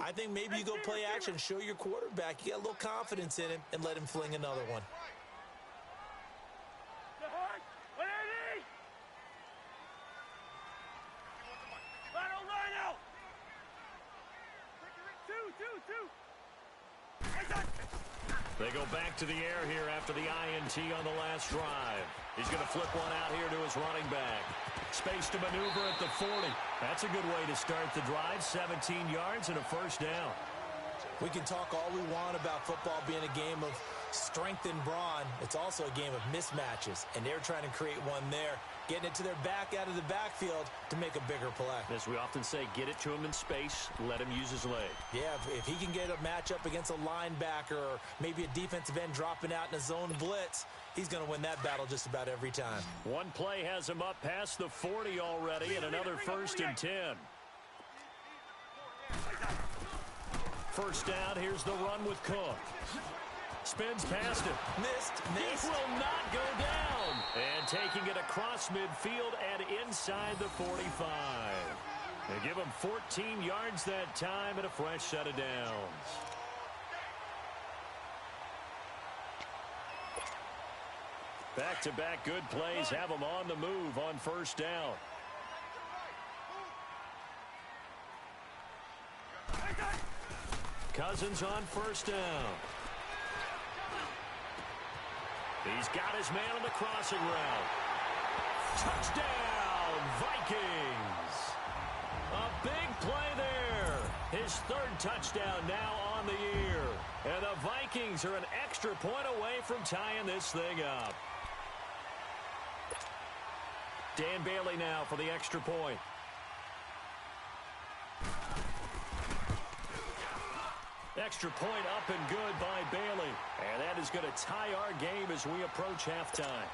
I think maybe you go play action, show your quarterback you got a little confidence in him, and let him fling another one. They go back to the air here after the INT on the last drive. He's going to flip one out here to his running back. Space to maneuver at the 40. That's a good way to start the drive. 17 yards and a first down. We can talk all we want about football being a game of strength and brawn. It's also a game of mismatches, and they're trying to create one there, getting it to their back out of the backfield to make a bigger play. As we often say, get it to him in space, let him use his leg. Yeah, if he can get a matchup against a linebacker or maybe a defensive end dropping out in a zone blitz, he's going to win that battle just about every time. One play has him up past the 40 already, and another 1st and 10. First down, here's the run with Cook. Spins past it. Missed. He will not go down. And taking it across midfield and inside the 45. They give him 14 yards that time and a fresh set of downs. Back-to-back good plays have him on the move on first down. Cousins on first down. He's got his man on the crossing route. Touchdown, Vikings. A big play there. His 3rd touchdown now on the year. And the Vikings are an extra point away from tying this thing up. Dan Bailey now for the extra point. Extra point up and good by Bailey. And that is going to tie our game as we approach halftime.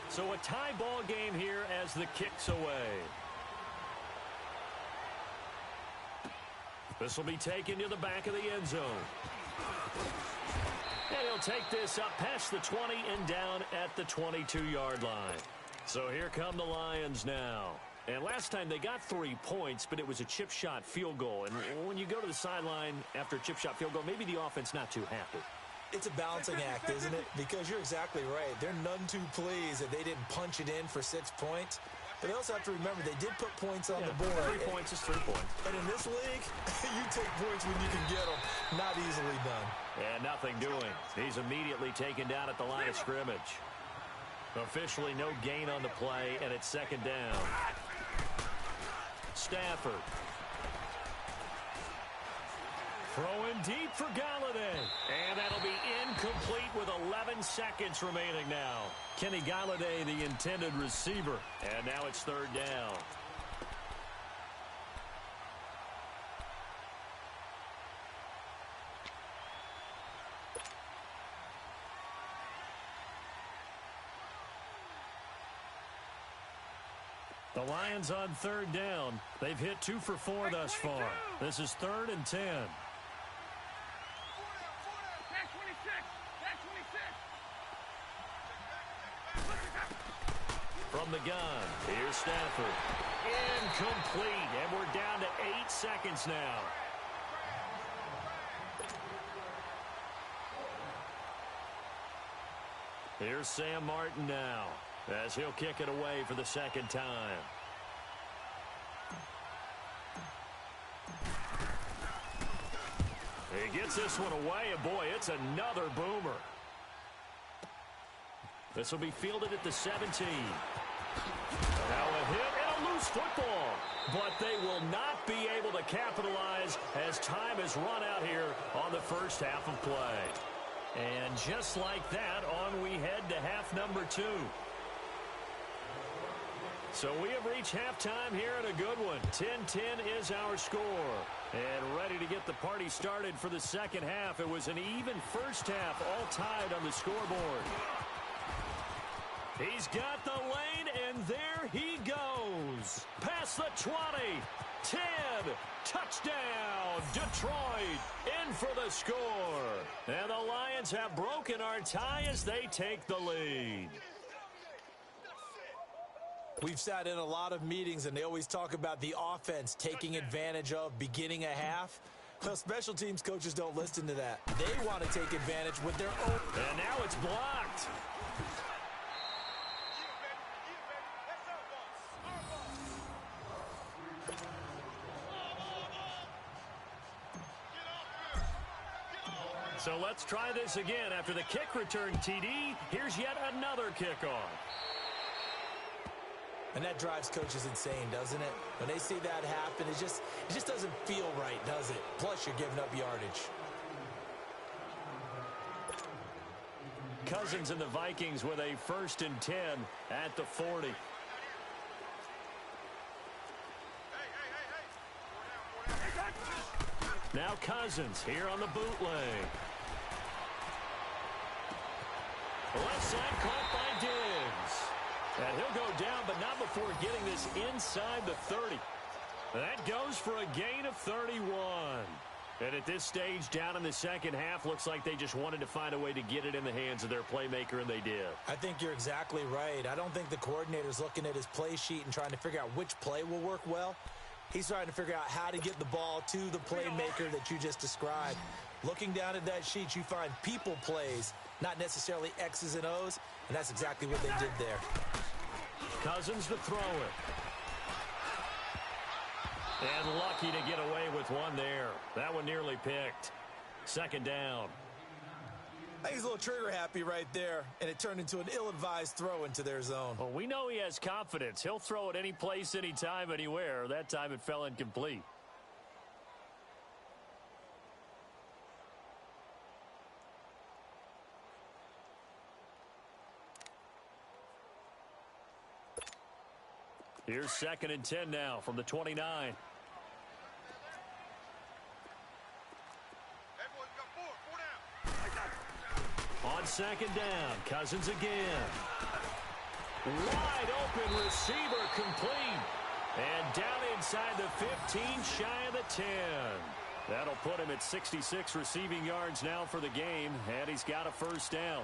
So a tie ball game here as the kick's away. This will be taken to the back of the end zone. And he'll take this up past the 20 and down at the 22-yard line. So here come the Lions now. And last time they got 3 points, but it was a chip shot field goal. And when you go to the sideline after a chip shot field goal, maybe the offense not too happy. It's a balancing act, isn't it? Because you're exactly right. They're none too pleased that they didn't punch it in for 6 points. But they also have to remember they did put points on the board. 3 points is 3 points. And in this league, you take points when you can get them. Not easily done. And nothing doing. He's immediately taken down at the line of scrimmage. Officially no gain on the play, and it's 2nd down. Stafford. Throwing deep for Galladay. And that'll be incomplete with 11 seconds remaining now. Kenny Galladay, the intended receiver. And now it's 3rd down. The Lions on 3rd down. They've hit 2 for 4 thus far. This is 3rd and 10. From the gun, here's Stafford. Incomplete, and we're down to 8 seconds now. Here's Sam Martin now, as he'll kick it away for the 2nd time. He gets this one away, and boy, it's another boomer. This will be fielded at the 17. Now a hit and a loose football. But they will not be able to capitalize as time has run out here on the first half of play. And just like that, on we head to half number 2. So we have reached halftime here in a good one. 10-10 is our score. And ready to get the party started for the second half. It was an even first half, all tied on the scoreboard. He's got the lane, and there he goes. Past the 20, 10, touchdown, Detroit, in for the score. And the Lions have broken our tie as they take the lead. We've sat in a lot of meetings, and they always talk about the offense taking advantage of beginning a half. Well, special teams coaches don't listen to that. They want to take advantage with their own. And now it's blocked. So let's try this again. After the kick return TD, here's yet another kickoff. And that drives coaches insane, doesn't it? When they see that happen, it just doesn't feel right, does it? Plus, you're giving up yardage. Cousins and the Vikings with a 1st and 10 at the 40. Now Cousins here on the bootleg. Left side caught by Diggs. And he'll go down, but not before getting this inside the 30. That goes for a gain of 31. And at this stage, down in the second half, looks like they just wanted to find a way to get it in the hands of their playmaker, and they did. I think you're exactly right. I don't think the coordinator's looking at his play sheet and trying to figure out which play will work well. He's trying to figure out how to get the ball to the playmaker that you just described. Looking down at that sheet, you find people plays, not necessarily X's and O's, and that's exactly what they did there. Cousins to throw it. And lucky to get away with one there. That one nearly picked. 2nd down. I think he's a little trigger happy right there, and it turned into an ill-advised throw into their zone. Well, we know he has confidence. He'll throw it any place, anytime, anywhere. That time it fell incomplete. Here's 2nd and 10 now from the 29. On 2nd down, Cousins again. Wide open receiver complete. And down inside the 15, shy of the 10. That'll put him at 66 receiving yards now for the game, and he's got a 1st down.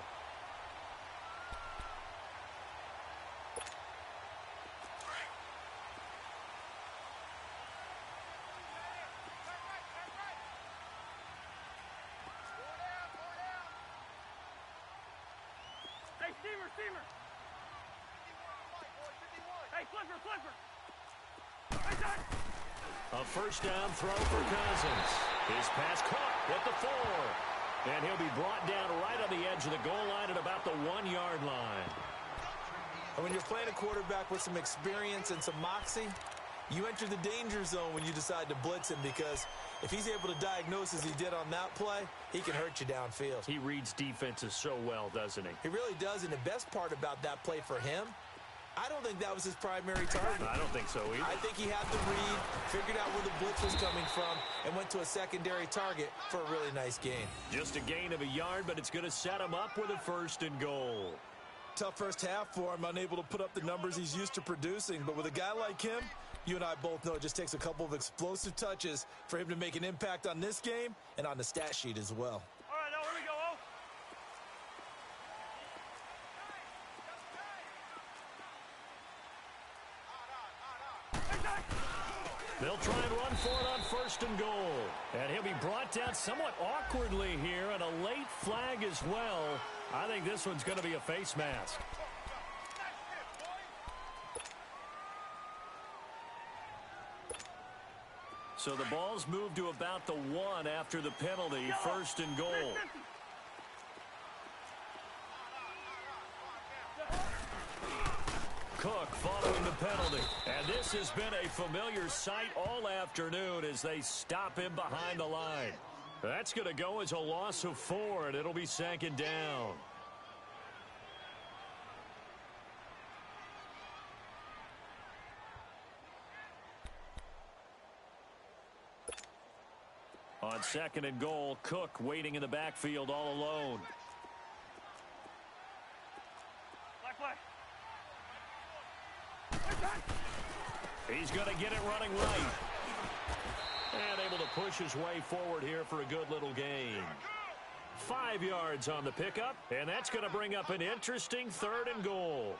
Receiver. Hey, Flipper. A 1st down throw for Cousins. His pass caught at the 4. And he'll be brought down right on the edge of the goal line at about the 1-yard line. And when you're playing a quarterback with some experience and some moxie, you enter the danger zone when you decide to blitz him, because if he's able to diagnose as he did on that play, he can hurt you downfield. He reads defenses so well, doesn't he? He really does, and the best part about that play for him, I don't think that was his primary target. I don't think so either. I think he had the read, figured out where the blitz was coming from, and went to a secondary target for a really nice gain. Just a gain of a yard, but it's going to set him up with a 1st and goal. Tough first half for him, unable to put up the numbers he's used to producing, but with a guy like him, you and I both know it just takes a couple of explosive touches for him to make an impact on this game and on the stat sheet as well. All right, now here we go. They'll try and run for it on 1st and goal. And he'll be brought down somewhat awkwardly here, and a late flag as well. I think this one's going to be a face mask. So the ball's moved to about the 1 after the penalty. 1st and goal. Cook following the penalty. And this has been a familiar sight all afternoon as they stop him behind the line. That's going to go as a loss of 4, and it'll be 2nd down. On 2nd and goal, Cook waiting in the backfield all alone. He's going to get it running right. And able to push his way forward here for a good little gain. 5 yards on the pickup, and that's going to bring up an interesting 3rd and goal.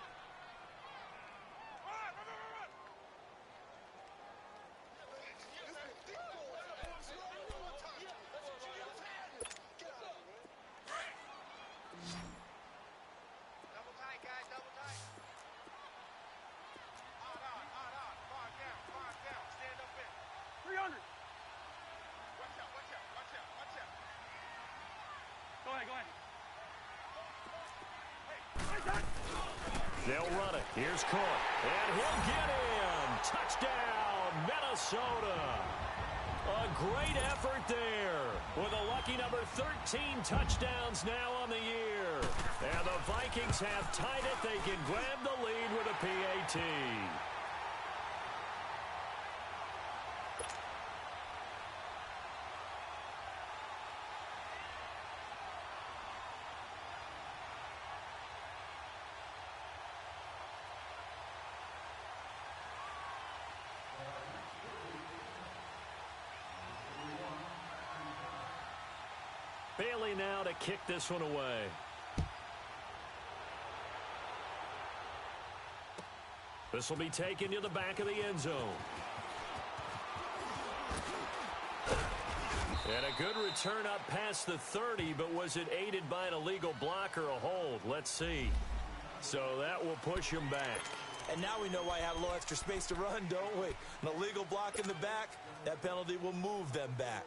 They'll run it. Here's Cook. And he'll get in. Touchdown, Minnesota. A great effort there with a lucky number 13 touchdowns now on the year. And the Vikings have tied it. They can grab the lead with a PAT. Bailey now to kick this one away. This will be taken to the back of the end zone. And a good return up past the 30, but was it aided by an illegal block or a hold? Let's see. So that will push him back. And now we know why he had a little extra space to run, don't we? An illegal block in the back, that penalty will move them back.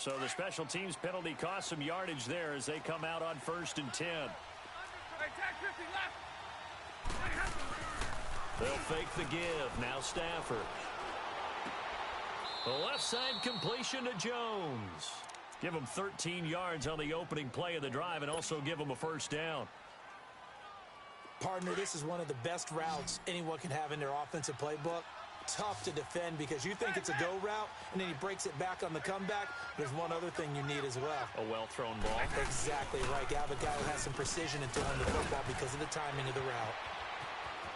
So the special teams penalty cost some yardage there as they come out on 1st and 10. They'll fake the give. Now Stafford. The left side completion to Jones. Give him 13 yards on the opening play of the drive and also give him a first down. Partner, this is one of the best routes anyone can have in their offensive playbook. Tough to defend because you think it's a go route, and then he breaks it back on the comeback. There's one other thing you need as well. A well-thrown ball. Exactly right. You have a guy who has some precision in throwing the football because of the timing of the route.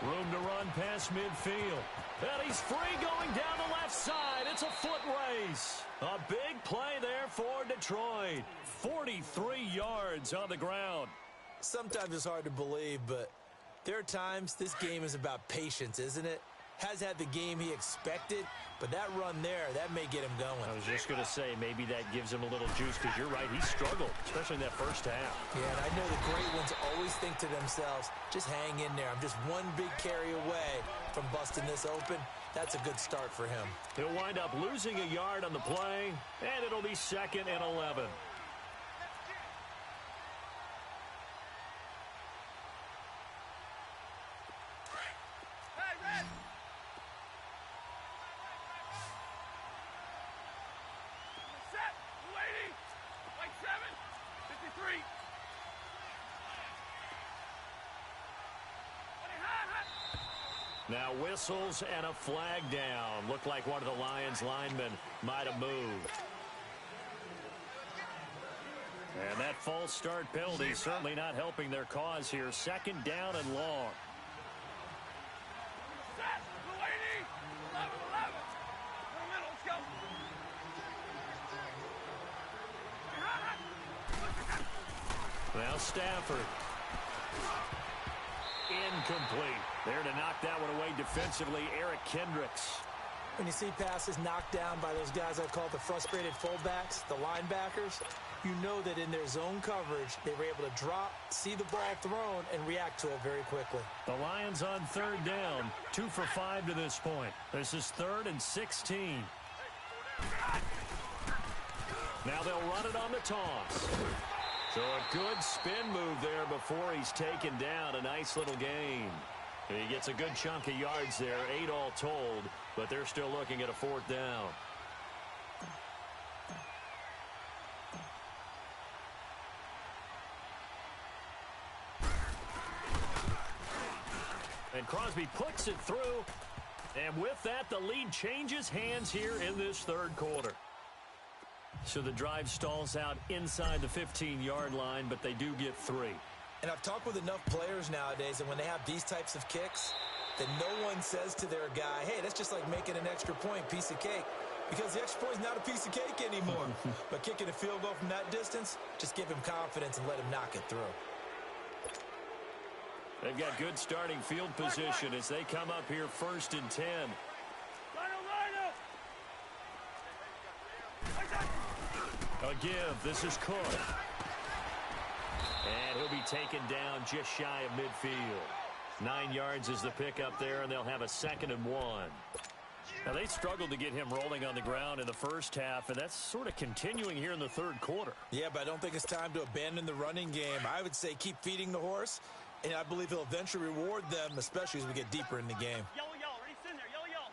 Room to run past midfield. And he's free going down the left side. It's a foot race. A big play there for Detroit. 43 yards on the ground. Sometimes it's hard to believe, but there are times this game is about patience, isn't it? Has had the game he expected, but that run there, that may get him going. I was just going to say, maybe that gives him a little juice, because you're right, he struggled, especially in that first half. Yeah, and I know the great ones always think to themselves, just hang in there. I'm just one big carry away from busting this open. That's a good start for him. He'll wind up losing a yard on the play, and it'll be 2nd and 11. Now whistles and a flag down. Looked like one of the Lions linemen might have moved. And that false start penalty certainly not helping their cause here. 2nd down and long. Now Stafford. Incomplete. There to knock that one away defensively, Eric Kendricks. When you see passes knocked down by those guys I call the frustrated fullbacks, the linebackers, you know that in their zone coverage, they were able to drop, see the ball thrown, and react to it very quickly. The Lions on 3rd down, 2 for 5 to this point. This is 3rd and 16. Now they'll run it on the toss. So a good spin move there before he's taken down. A nice little gain. And he gets a good chunk of yards there, 8 all told, but they're still looking at a 4th down. And Crosby puts it through. And with that, the lead changes hands here in this 3rd quarter. So the drive stalls out inside the 15-yard line, but they do get 3. And I've talked with enough players nowadays, and when they have these types of kicks, that no one says to their guy, hey, that's just like making an extra point, piece of cake. Because the extra point is not a piece of cake anymore. But kicking a field goal from that distance, just give him confidence and let him knock it through. They've got good starting field position as they come up here 1st and 10. A give. This is Cook. And he'll be taken down just shy of midfield. 9 yards is the pickup there, and they'll have a 2nd and 1. Now, they struggled to get him rolling on the ground in the first half, and that's sort of continuing here in the third quarter. Yeah, but I don't think it's time to abandon the running game. I would say keep feeding the horse, and I believe he'll eventually reward them, especially as we get deeper in the game. Yellow, yellow. Ready, in there. Yellow, yellow.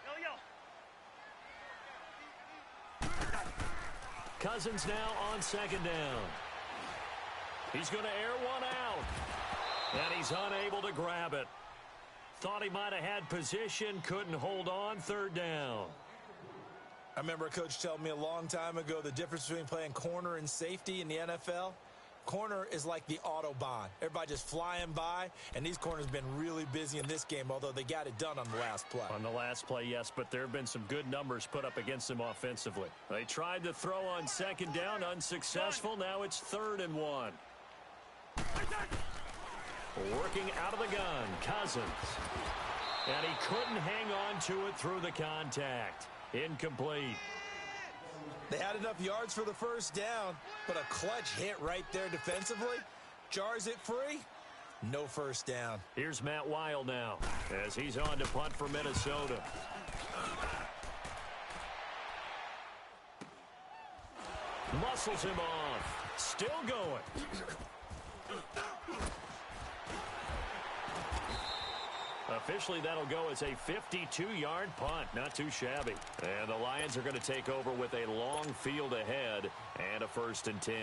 Yellow, yellow. Cousins now on second down. He's going to air one out, and he's unable to grab it. Thought he might have had position, couldn't hold on, third down. I remember a coach telling me a long time ago the difference between playing corner and safety in the NFL. Corner is like the Autobahn. Everybody just flying by, and these corners have been really busy in this game, although they got it done on the last play. On the last play, yes, but there have been some good numbers put up against them offensively. They tried to throw on second down, unsuccessful. Now it's 3rd and 1. Working out of the gun, Cousins. And he couldn't hang on to it through the contact. Incomplete. They had enough yards for the first down, but a clutch hit right there defensively jars it free. No first down. Here's Matt Weil now as he's on to punt for Minnesota. Muscles him off. Still going. Officially, that'll go as a 52-yard punt. Not too shabby. And the Lions are going to take over with a long field ahead and a 1st and 10.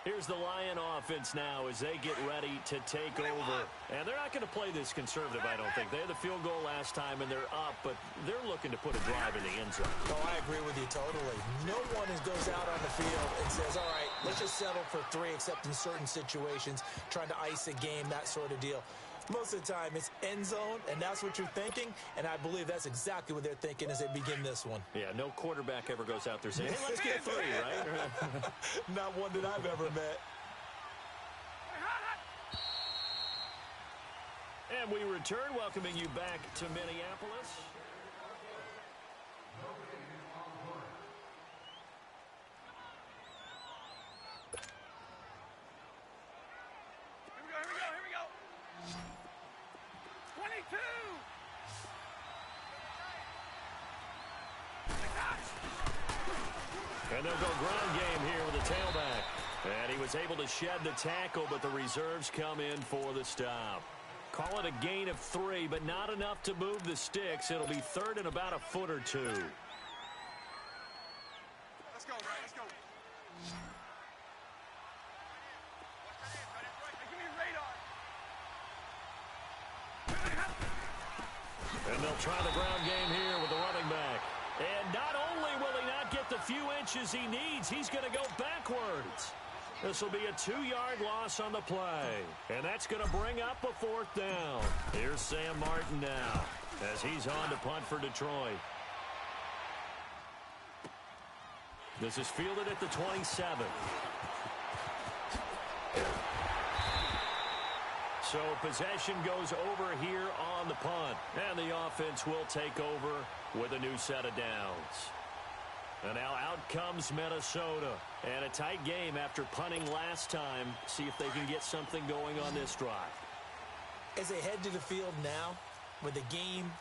Here's the Lion offense now as they get ready to take over. And they're not going to play this conservative, I don't think. They had the field goal last time, and they're up, but they're looking to put a drive in the end zone. Oh, I agree with you totally. No one goes out on the field and says, all right, let's just settle for 3, except in certain situations, trying to ice a game, that sort of deal. Most of the time, it's end zone, and that's what you're thinking, and I believe that's exactly what they're thinking as they begin this one. Yeah, no quarterback ever goes out there saying, hey, let's get 3, right? Not one that I've ever met. And we return, welcoming you back to Minneapolis. Here we go. 22! And they'll go ground game here with the tailback. And he was able to shed the tackle, but the reserves come in for the stop. Call it a gain of 3, but not enough to move the sticks. It'll be 3rd and about a foot or 2. Let's go, let's go. Give me radar. And they'll try the ground game here with the running back. And not only will he not get the few inches he needs, he's going to go backwards. This will be a 2-yard loss on the play. And that's going to bring up a 4th down. Here's Sam Martin now as he's on to punt for Detroit. This is fielded at the 27. So possession goes over here on the punt. And the offense will take over with a new set of downs. And now out comes Minnesota. And a tight game after punting last time. See if they can get something going on this drive. As they head to the field now, with the game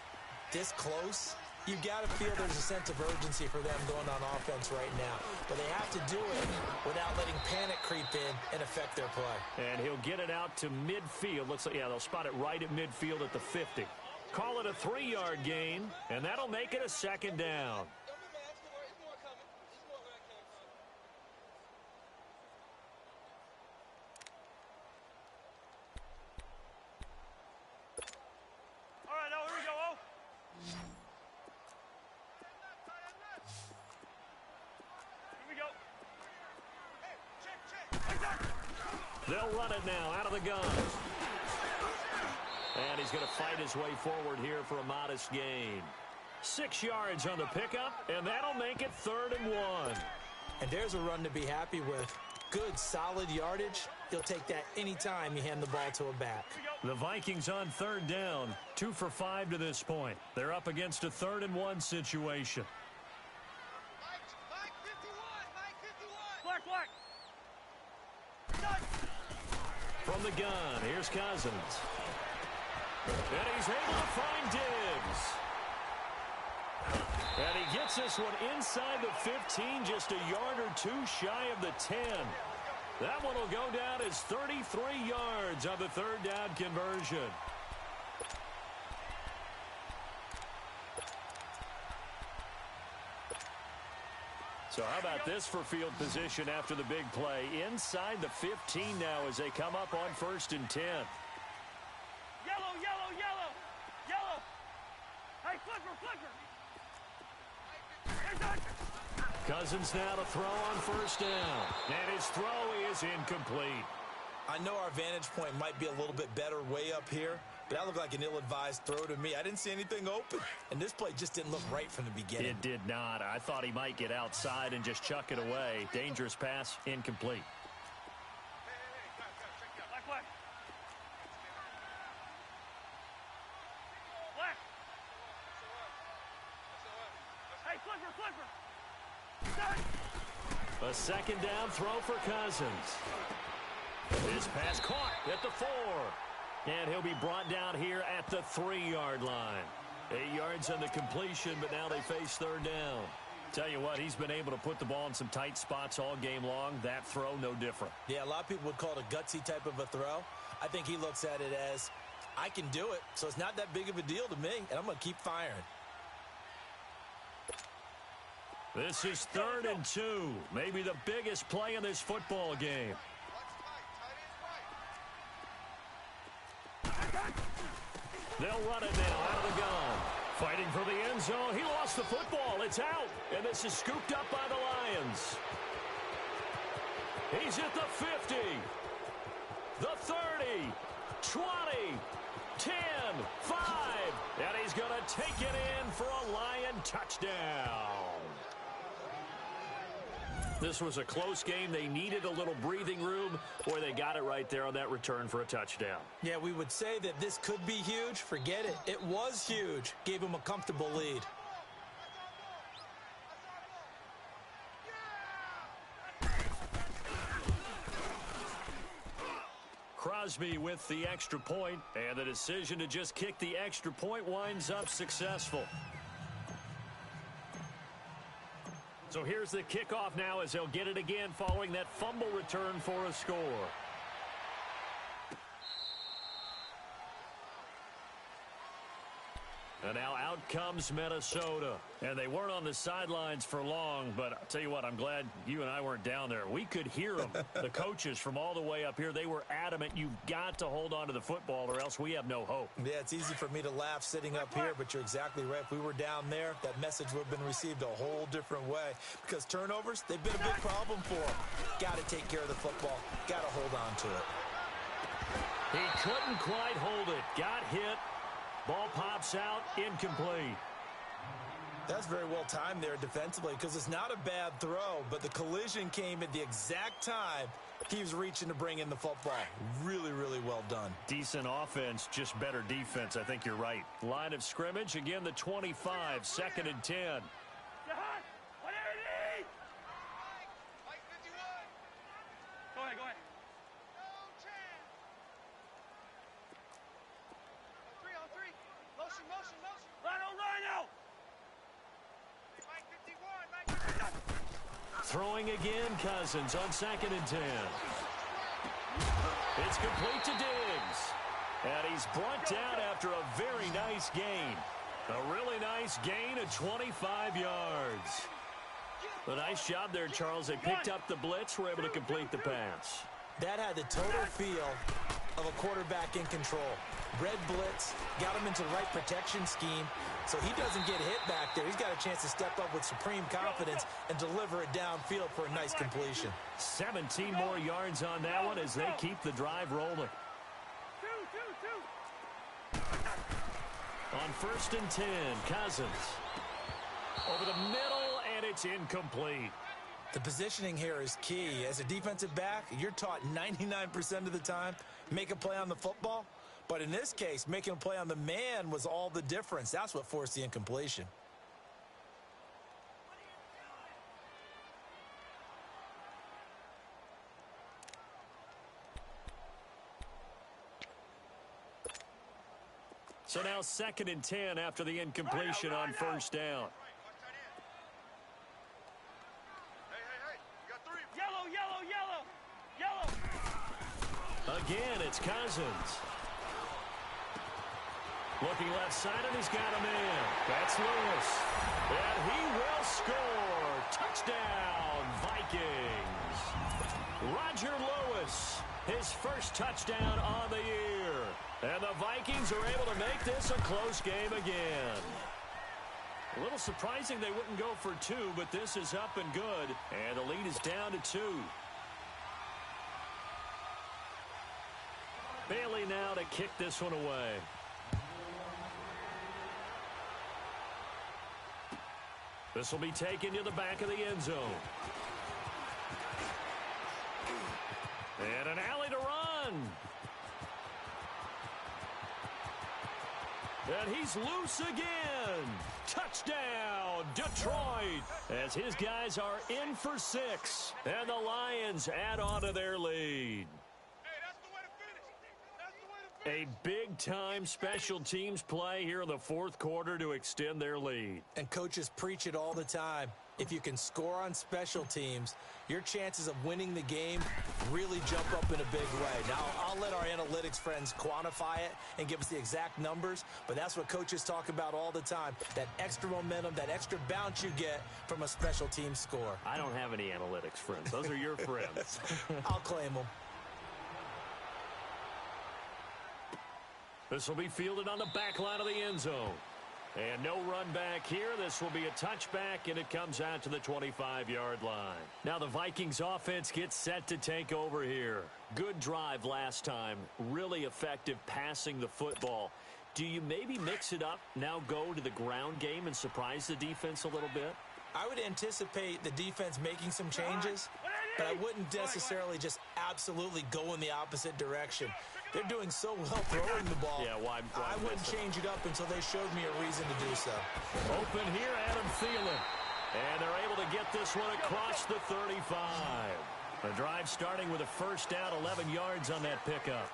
this close, you got to feel there's a sense of urgency for them going on offense right now. But they have to do it without letting panic creep in and affect their play. And he'll get it out to midfield. Looks like, yeah, they'll spot it right at midfield at the 50. Call it a 3-yard gain, and that'll make it a 2nd down. All right, now here we go. They'll run it now out of the gun. And he's going to fight his way forward here for a modest gain. 6 yards on the pickup, and that'll make it 3rd and 1. And there's a run to be happy with. Good, solid yardage. He'll take that anytime you hand the ball to a back. The Vikings on 3rd down, 2 for 5 to this point. They're up against a 3rd and 1 situation. Mike 51. Black. From the gun, here's Cousins. And he's able to find Diggs. And he gets this one inside the 15, just a yard or two shy of the 10. That one will go down as 33 yards on the third down conversion. So how about this for field position after the big play? Inside the 15 now as they come up on 1st and 10. Yellow, yellow, yellow. Yellow. Hey, flipper, flipper. Hey, done. Cousins now to throw on 1st down. And his throw is incomplete. I know our vantage point might be a little bit better way up here, but that looked like an ill-advised throw to me. I didn't see anything open, and this play just didn't look right from the beginning. It did not. I thought he might get outside and just chuck it away. Dangerous pass, incomplete. Black, black. Black. Hey, flipper, flipper. Done. A second down throw for Cousins. This pass caught at the 4. And he'll be brought down here at the 3-yard line. 8 yards on the completion, but now they face third down. Tell you what, he's been able to put the ball in some tight spots all game long. That throw, no different. Yeah, a lot of people would call it a gutsy type of a throw. I think he looks at it as, I can do it, so it's not that big of a deal to me, and I'm going to keep firing. This is 3rd and 2. Maybe the biggest play in this football game. They'll run it now out of the gun. Fighting for the end zone. He lost the football. It's out. And this is scooped up by the Lions. He's at the 50. The 30. 20. 10. 5. And he's going to take it in for a Lion touchdown. This was a close game. They needed a little breathing room, or they got it right there on that return for a touchdown. Yeah, we would say that this could be huge. Forget it. It was huge. Gave him a comfortable lead. Crosby with the extra point, and the decision to just kick the extra point winds up successful. So here's the kickoff now as they'll get it again following that fumble return for a score. And now out comes Minnesota. And they weren't on the sidelines for long, but I'll tell you what, I'm glad you and I weren't down there. We could hear them. The coaches from all the way up here, they were adamant, you've got to hold on to the football or else we have no hope. Yeah, it's easy for me to laugh sitting up here, but you're exactly right. If we were down there, that message would have been received a whole different way. Because turnovers, they've been a big problem for them. Got to take care of the football. Got to hold on to it. He couldn't quite hold it. Got hit. Ball pops out, incomplete. That's very well timed there defensively because it's not a bad throw, but the collision came at the exact time he was reaching to bring in the football. Really, really well done. Decent offense, just better defense. I think you're right. Line of scrimmage, again the 25, 2nd and 10. Whatever it is. Go ahead, go ahead. Throwing again, Cousins on 2nd and 10. It's complete to Diggs. And he's brought down after a very nice gain. A really nice gain of 25 yards. A nice job there, Charles. They picked up the blitz, were able to complete the pass. That had the total feel of a quarterback in control. Red blitz, got him into the right protection scheme, so he doesn't get hit back there. He's got a chance to step up with supreme confidence and deliver it downfield for a nice completion. 17 more yards on that one as they keep the drive rolling. On 1st and 10, Cousins. Over the middle, and it's incomplete. The positioning here is key. As a defensive back, you're taught 99% of the time, make a play on the football. But in this case, making a play on the man was all the difference. That's what forced the incompletion. So now 2nd and 10 after the incompletion on 1st down. Again, it's Cousins. Looking left side, and he's got a man. That's Lewis. And he will score. Touchdown, Vikings. Roger Lewis, his first touchdown on the year. And the Vikings are able to make this a close game again. A little surprising they wouldn't go for two, but this is up and good. And the lead is down to 2. Bailey now to kick this one away. This will be taken to the back of the end zone. And an alley to run. And he's loose again. Touchdown, Detroit. As his guys are in for 6. And the Lions add on to their lead. A big-time special teams play here in the fourth quarter to extend their lead. And coaches preach it all the time. If you can score on special teams, your chances of winning the game really jump up in a big way. Now, I'll let our analytics friends quantify it and give us the exact numbers, but that's what coaches talk about all the time, that extra momentum, that extra bounce you get from a special team score. I don't have any analytics friends. Those are your friends. I'll claim them. This will be fielded on the back line of the end zone. And no run back here. This will be a touchback, and it comes out to the 25-yard line. Now the Vikings offense gets set to take over here. Good drive last time. Really effective passing the football. Do you maybe mix it up, now go to the ground game and surprise the defense a little bit? I would anticipate the defense making some changes, but I wouldn't necessarily just absolutely go in the opposite direction. They're doing so well throwing the ball. Yeah, why I wouldn't change it up until they showed me a reason to do so. Open here, Adam Thielen. And they're able to get this one across the 35. The drive starting with a first down, 11 yards on that pickup.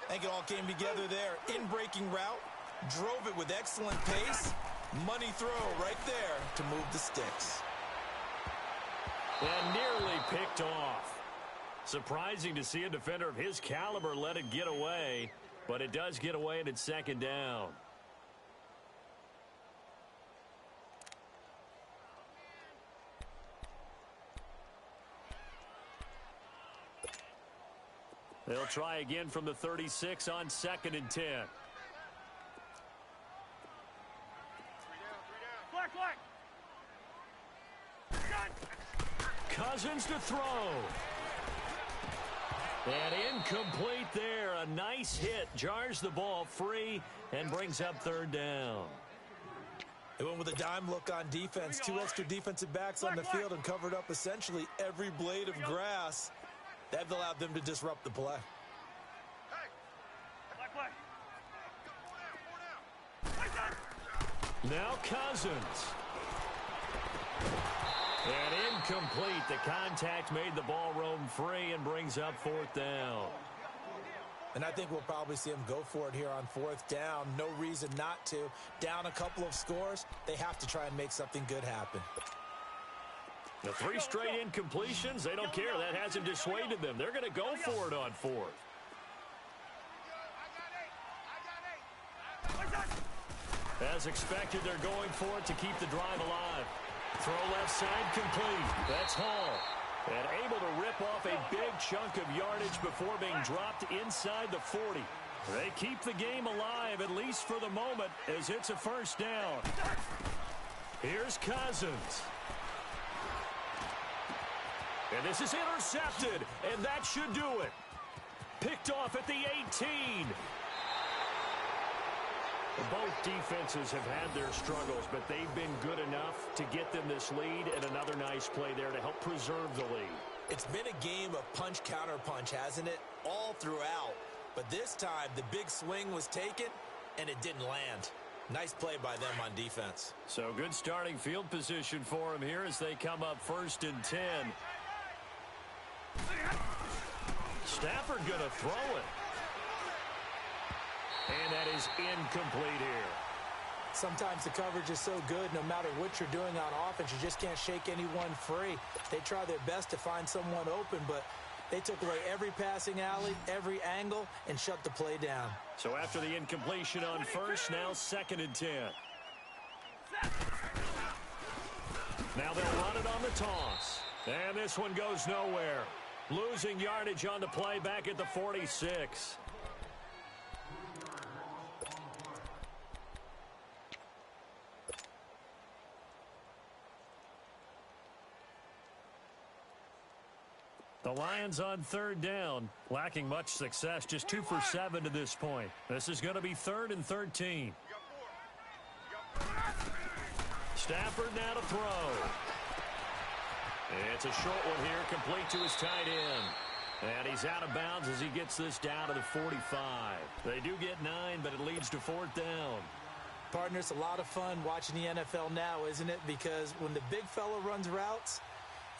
I think it all came together there. In-breaking route, drove it with excellent pace. Money throw right there to move the sticks. And nearly picked off. Surprising to see a defender of his caliber let it get away, but it does get away and it's second down. They'll try again from the 36 on 2nd and 10. Cousins to throw. And incomplete there. A nice hit. Jars the ball free and brings up 3rd down. They went with a dime look on defense. 2 extra defensive backs on the field and covered up essentially every blade of grass. That allowed them to disrupt the play. Now Cousins. And incomplete. The contact made the ball roam free and brings up 4th down. And I think we'll probably see him go for it here on 4th down. No reason not to. Down a couple of scores, they have to try and make something good happen. The 3 straight incompletions, they don't care. That hasn't dissuaded them. They're going to go for it on 4th. As expected, they're going for it to keep the drive alive. Throw left side complete. That's Hall. And able to rip off a big chunk of yardage before being dropped inside the 40. They keep the game alive, at least for the moment, as it's a first down. Here's Cousins. And this is intercepted, and that should do it. Picked off at the 18. Both defenses have had their struggles, but they've been good enough to get them this lead, and another nice play there to help preserve the lead. It's been a game of punch-counter-punch, hasn't it? All throughout. But this time, the big swing was taken, and it didn't land. Nice play by them on defense. So good starting field position for them here as they come up 1st and 10. Stafford going to throw it. And that is incomplete here. Sometimes the coverage is so good, no matter what you're doing on offense, you just can't shake anyone free. They try their best to find someone open, but They took away every passing alley, every angle, and shut the play down. So after the incompletion on first, now 2nd and 10. Now they'll run it on the toss. And this one goes nowhere. Losing yardage on the play back at the 46. The Lions on 3rd down, lacking much success, just 2 for 7 to this point. This is going to be 3rd and 13. Stafford now to throw. It's a short one here, complete to his tight end. And he's out of bounds as he gets this down to the 45. They do get 9, but it leads to 4th down. Partner, it's a lot of fun watching the NFL now, isn't it? Because when the big fella runs routes,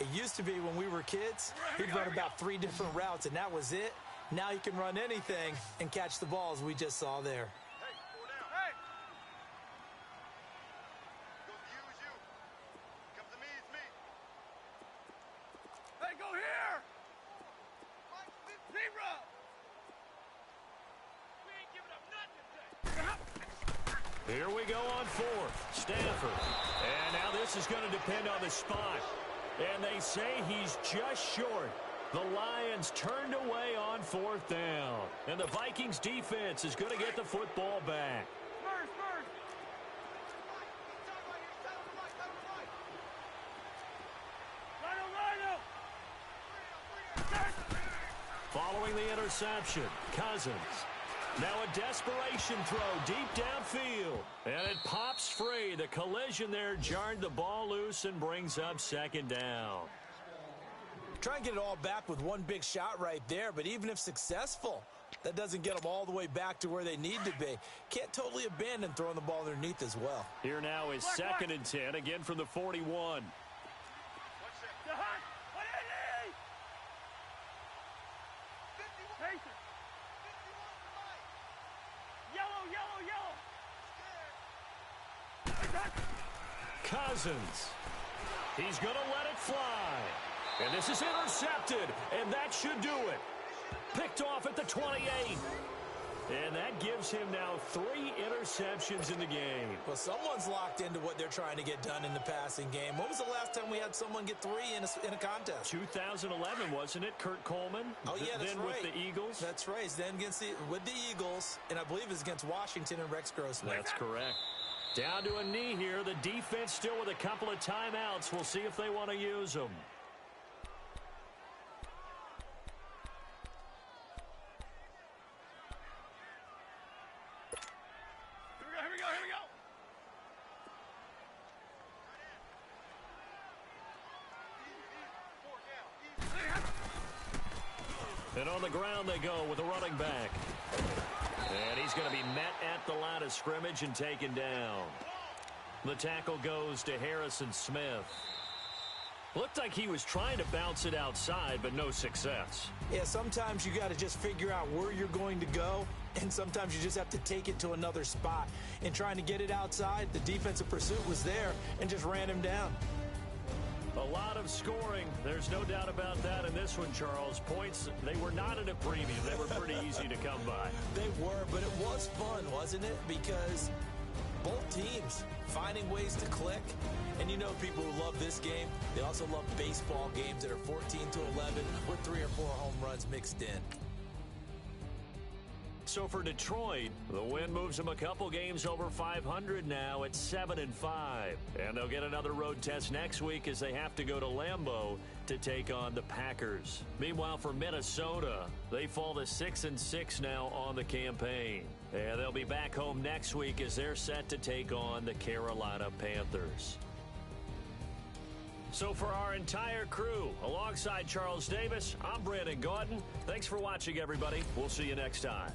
it used to be when we were kids, he'd run about 3 different routes, and that was it. Now he can run anything and catch the ball, as we just saw there. Hey, go down. Hey. Go to you is you. Come to me is me. Hey, go here. Zebra. We ain't giving up nothing today. Here we go on 4th. Stafford. And now this is going to depend on the spot. And they say he's just short. The Lions turned away on 4th down. And the Vikings defense is going to get the football back. Spurs. Rhino. Following the interception, Cousins. Now a desperation throw deep downfield. And it pops free. The collision there jarred the ball loose and brings up 2nd down. Try and get it all back with one big shot right there, but even if successful, that doesn't get them all the way back to where they need to be. Can't totally abandon throwing the ball underneath as well. Here now is 2nd and 10, again from the 41. Cousins. He's going to let it fly. And this is intercepted, and that should do it. Picked off at the 28. And that gives him now 3 interceptions in the game. Well, someone's locked into what they're trying to get done in the passing game. When was the last time we had someone get 3 in a contest? 2011, wasn't it? Kurt Coleman? Oh, yeah, that's then right. With the Eagles? That's right. Then with the Eagles, and I believe it's against Washington and Rex Grossman. That's correct. Down to a knee here. The defense still with a couple of timeouts. We'll see if they want to use them. Here we go. And on the ground they go with a running back. And he's going to be met at the line of scrimmage and taken down. The tackle goes to Harrison Smith. Looked like he was trying to bounce it outside, but no success. Yeah, sometimes you got to just figure out where you're going to go, and sometimes you just have to take it to another spot. In trying to get it outside, the defensive pursuit was there and just ran him down. A lot of scoring. There's no doubt about that in this one, Charles. Points, they were not in a preview. They were pretty easy to come by. They were, but it was fun, wasn't it? Because both teams finding ways to click. And you know people who love this game, they also love baseball games that are 14-11 with 3 or 4 home runs mixed in. So for Detroit, the win moves them a couple games over 500 now at 7-5. And they'll get another road test next week as they have to go to Lambeau to take on the Packers. Meanwhile, for Minnesota, they fall to 6-6 now on the campaign. And they'll be back home next week as they're set to take on the Carolina Panthers. So for our entire crew, alongside Charles Davis, I'm Brandon Gaudin. Thanks for watching, everybody. We'll see you next time.